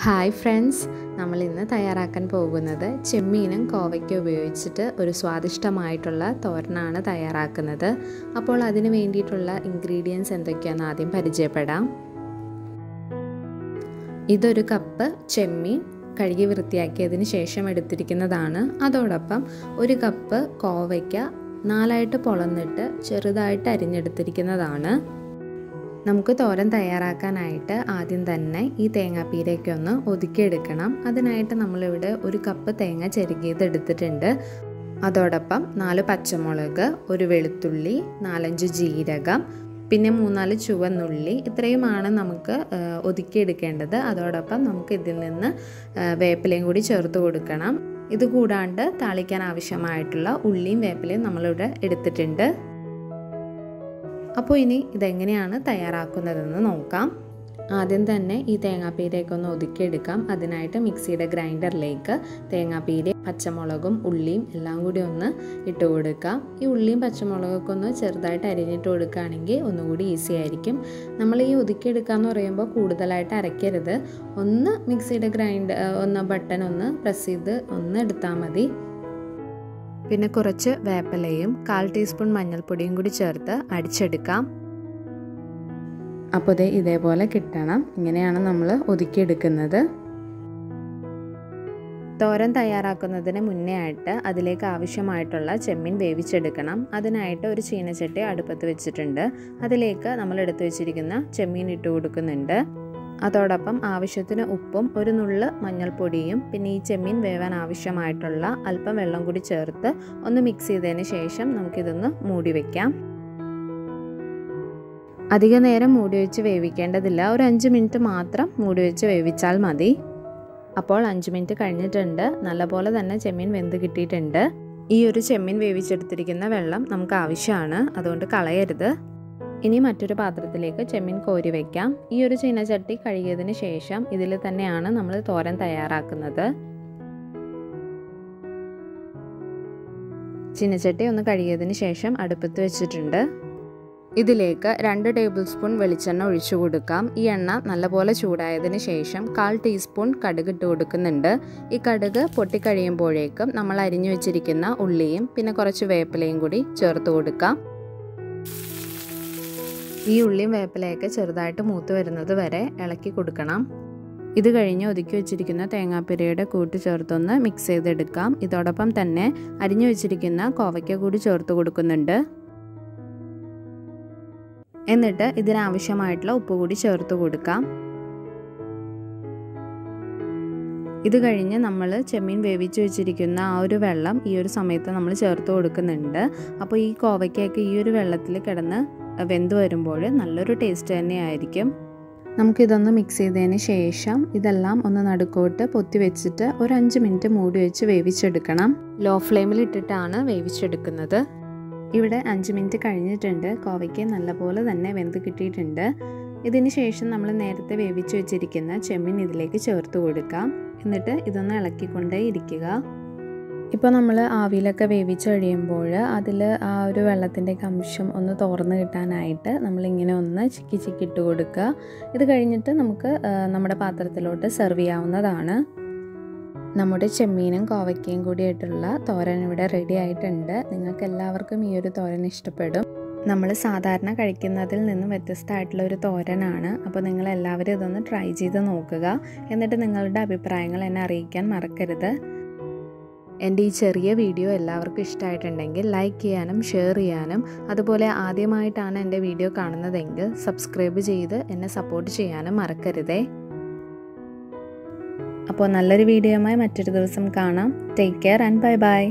Hi friends, നമ്മൾ ഇന്ന് തയ്യാറാക്കാൻ പോകുന്നത് ചെമ്മീനും കോവയ്ക്കും ഉപയോഗിച്ചിട്ട് ഒരു സ്വാദിഷ്ടമായിട്ടുള്ള തോരനാണ് തയ്യാറാക്കുന്നത്. അപ്പോൾ അതിന് വേണ്ടിയിട്ടുള്ള ഇൻഗ്രീഡിയൻസ് എന്തൊക്കെയാണെന്ന് ആദ്യം പരിചയപ്പെടാം. ഇതൊരു കപ്പ് ചെമ്മീൻ കഴുകി വൃത്തിയാക്കിയതിന് ശേഷം എടുത്തിരിക്കുന്നതാണ്. അതോടൊപ്പം ഒരു കപ്പ് കോവയ്ക്ക 4 പൊളന്നിട്ട് ചെറുതായിട്ട് അരിഞ്ഞെടുത്തിരിക്കുന്നതാണ്. നമുക്ക് തോരൻ തയ്യാറാക്കാനായിട്ട് ആദ്യം തന്നെ ഈ തേങ്ങാപ്പീരയൊക്കെ ഒന്ന് ഒതുക്കിയെടുക്കണം. അതിനായിട്ട് നമ്മളിവിടെ ഒരു കപ്പ് തേങ്ങ ചെരുകിയത് എടുത്തിട്ടുണ്ട്. അതോടൊപ്പം 4 പച്ചമുളക്, ഒരു വെളുത്തുള്ളി, 4-5 ജീരകം, പിന്നെ 3-4 ചുവന്നുള്ളി, ഇത്രയുമാണ് നമുക്ക് ഒതുക്കിയെടുക്കേണ്ടത്. അതോടൊപ്പം നമുക്ക് ഇതിൽ നിന്ന് വേപ്പിലയും കൂടി ചേർത്ത് കൊടുക്കണം. ഇത് കൂടാണ്ട് താളിക്കാൻ ആവശ്യമായിട്ടുള്ള ഉള്ളിയും വേപ്പിലയും നമ്മളിവിടെ എടുത്തിട്ടുണ്ട്. അപ്പോൾ ഇനി ഇതെങ്ങനെയാണ് തയ്യാറാക്കുന്നതെന്ന് നോക്കാം. ആദ്യം തന്നെ ഈ തേങ്ങാപ്പീരയൊക്കെ ഒന്ന് ഒതുക്കിയെടുക്കാം. അതിനായിട്ട് മിക്സിയുടെ ഗ്രൈൻഡറിലേക്ക് തേങ്ങാപ്പീര, പച്ചമുളകും ഉള്ളിയും എല്ലാം കൂടി ഒന്ന് ഇട്ട് കൊടുക്കാം. ഈ ഉള്ളിയും പച്ചമുളകൊക്കെ ഒന്ന് ചെറുതായിട്ട് അരിഞ്ഞിട്ട് കൊടുക്കുകയാണെങ്കിൽ ഒന്നുകൂടി ഈസി ആയിരിക്കും. നമ്മൾ ഈ ഒതുക്കിയെടുക്കാമെന്ന് പറയുമ്പോൾ കൂടുതലായിട്ട് അരയ്ക്കരുത്. ഒന്ന് മിക്സിയുടെ ബട്ടൺ ഒന്ന് പ്രസ് ചെയ്ത് ഒന്ന് എടുത്താൽ മതി. പിന്നെ കുറച്ച് വേപ്പിലയും 1/4 ടീസ്പൂൺ മഞ്ഞൾപ്പൊടിയും കൂടി ചേർത്ത് അടിച്ചെടുക്കാം. അപ്പോൾ ഇതേപോലെ കിട്ടണം. ഇങ്ങനെയാണ് നമ്മൾ ഒതുക്കിയെടുക്കുന്നത്. തോരൻ തയ്യാറാക്കുന്നതിന് മുന്നേ ആയിട്ട് അതിലേക്ക് ആവശ്യമായിട്ടുള്ള ചെമ്മീൻ വേവിച്ചെടുക്കണം. അതിനായിട്ട് ഒരു ചീനച്ചട്ടി അടുപ്പത്ത് വെച്ചിട്ടുണ്ട്. അതിലേക്ക് നമ്മൾ എടുത്തു വെച്ചിരിക്കുന്ന ചെമ്മീൻ ഇട്ട് കൊടുക്കുന്നുണ്ട്. അതോടൊപ്പം ആവശ്യത്തിന് ഉപ്പും ഒരു നുള്ള് മഞ്ഞൾപ്പൊടിയും പിന്നെ ഈ ചെമ്മീൻ വേവാൻ ആവശ്യമായിട്ടുള്ള അല്പം വെള്ളം കൂടി ചേർത്ത് ഒന്ന് മിക്സ് ചെയ്തതിന് ശേഷം നമുക്കിതൊന്ന് മൂടി വയ്ക്കാം. അധിക നേരം മൂടി വെച്ച് വേവിക്കേണ്ടതില്ല. ഒരു 5 മിനിറ്റ് മാത്രം മൂടി വെച്ച് വേവിച്ചാൽ മതി. അപ്പോൾ 5 മിനിറ്റ് കഴിഞ്ഞിട്ടുണ്ട്. നല്ലപോലെ തന്നെ ചെമ്മീൻ വെന്ത് കിട്ടിയിട്ടുണ്ട്. ഈ ഒരു ചെമ്മീൻ വേവിച്ചെടുത്തിരിക്കുന്ന വെള്ളം നമുക്ക് ആവശ്യമാണ്, അതുകൊണ്ട് കളയരുത്. ഇനി മറ്റൊരു പാത്രത്തിലേക്ക് ചെമ്മീൻ കോരി വയ്ക്കാം. ഈ ഒരു ചീനച്ചട്ടി കഴുകിയതിന് ശേഷം ഇതിൽ തന്നെയാണ് നമ്മൾ തോരൻ തയ്യാറാക്കുന്നത്. ചീനച്ചട്ടി ഒന്ന് കഴുകിയതിന് ശേഷം അടുപ്പത്ത് വെച്ചിട്ടുണ്ട്. ഇതിലേക്ക് 2 ടേബിൾ സ്പൂൺ വെളിച്ചെണ്ണ ഒഴിച്ചു കൊടുക്കാം. ഈ എണ്ണ നല്ലപോലെ ചൂടായതിന് ശേഷം 1/4 ടീസ്പൂൺ കടുക് ഇട്ട് കൊടുക്കുന്നുണ്ട്. ഈ കടുക് പൊട്ടിക്കഴിയുമ്പോഴേക്കും നമ്മൾ അരിഞ്ഞു വെച്ചിരിക്കുന്ന ഉള്ളിയും പിന്നെ കുറച്ച് വേപ്പിലയും കൂടി ചേർത്ത് കൊടുക്കാം. ഈ ഉള്ളിയും വേപ്പിലയൊക്കെ ചെറുതായിട്ട് മൂത്ത് വരുന്നത് വരെ ഇളക്കി കൊടുക്കണം. ഇത് കഴിഞ്ഞ് ഒതുക്കി വെച്ചിരിക്കുന്ന തേങ്ങാപ്പിരയുടെ കൂട്ട് ചേർത്തൊന്ന് മിക്സ് ചെയ്തെടുക്കാം. ഇതോടൊപ്പം തന്നെ അരിഞ്ഞു വെച്ചിരിക്കുന്ന കോവയ്ക്ക കൂടി ചേർത്ത് കൊടുക്കുന്നുണ്ട്. എന്നിട്ട് ഇതിനാവശ്യമായിട്ടുള്ള ഉപ്പ് കൂടി ചേർത്ത് കൊടുക്കാം. ഇത് കഴിഞ്ഞ് നമ്മൾ ചെമ്മീൻ വേവിച്ച് വെച്ചിരിക്കുന്ന ആ ഒരു വെള്ളം ഈ ഒരു സമയത്ത് നമ്മൾ ചേർത്ത് കൊടുക്കുന്നുണ്ട്. അപ്പോൾ ഈ കോവയ്ക്കൊക്കെ ഈ ഒരു വെള്ളത്തിൽ കിടന്ന് വെന്ത് വരുമ്പോൾ നല്ലൊരു ടേസ്റ്റ് തന്നെയായിരിക്കും. നമുക്കിതൊന്ന് മിക്സ് ചെയ്തതിന് ശേഷം ഇതെല്ലാം ഒന്ന് നടുക്കോട്ട് പൊത്തി വെച്ചിട്ട് ഒരു 5 മിനിറ്റ് മൂടി വെച്ച് വേവിച്ചെടുക്കണം. ലോ ഫ്ലെയിമിൽ ഇട്ടിട്ടാണ് വേവിച്ചെടുക്കുന്നത്. ഇവിടെ 5 മിനിറ്റ് കഴിഞ്ഞിട്ടുണ്ട്. കോവയ്ക്ക് നല്ലപോലെ തന്നെ വെന്ത് കിട്ടിയിട്ടുണ്ട്. ഇതിന് ശേഷം നമ്മൾ നേരത്തെ വേവിച്ച് വെച്ചിരിക്കുന്ന ചെമ്മീൻ ഇതിലേക്ക് ചേർത്ത് കൊടുക്കാം. എന്നിട്ട് ഇതൊന്ന് ഇളക്കിക്കൊണ്ടേ ഇരിക്കുക. ഇപ്പോൾ നമ്മൾ ആവിയിലൊക്കെ വേവിച്ച് കഴിയുമ്പോൾ അതിൽ ആ ഒരു വെള്ളത്തിൻ്റെയൊക്കെ അംശം ഒന്ന് തുറന്ന് കിട്ടാനായിട്ട് നമ്മളിങ്ങനെ ഒന്ന് ചിക്കി ഇട്ട് കൊടുക്കുക. ഇത് കഴിഞ്ഞിട്ട് നമുക്ക് നമ്മുടെ പാത്രത്തിലോട്ട് സെർവ് ചെയ്യാവുന്നതാണ്. നമ്മുടെ ചെമ്മീനും കോവയ്ക്കയും കൂടിയായിട്ടുള്ള തോരൻ ഇവിടെ റെഡി ആയിട്ടുണ്ട്. നിങ്ങൾക്ക് എല്ലാവർക്കും ഈ ഒരു തോരൻ ഇഷ്ടപ്പെടും. നമ്മൾ സാധാരണ കഴിക്കുന്നതിൽ നിന്നും വ്യത്യസ്തമായിട്ടുള്ള ഒരു തോരനാണ്. അപ്പോൾ നിങ്ങളെല്ലാവരും ഇതൊന്ന് ട്രൈ ചെയ്ത് നോക്കുക. എന്നിട്ട് നിങ്ങളുടെ അഭിപ്രായങ്ങൾ എന്നെ അറിയിക്കാൻ മറക്കരുത്. എൻ്റെ ഈ ചെറിയ വീഡിയോ എല്ലാവർക്കും ഇഷ്ടമായിട്ടുണ്ടെങ്കിൽ ലൈക്ക് ചെയ്യാനും ഷെയർ ചെയ്യാനും, അതുപോലെ ആദ്യമായിട്ടാണ് എൻ്റെ വീഡിയോ കാണുന്നതെങ്കിൽ സബ്സ്ക്രൈബ് ചെയ്ത് എന്നെ സപ്പോർട്ട് ചെയ്യാനും മറക്കരുതേ. അപ്പോൾ നല്ലൊരു വീഡിയോയുമായി മറ്റൊരു ദിവസം കാണാം. Take care and bye bye.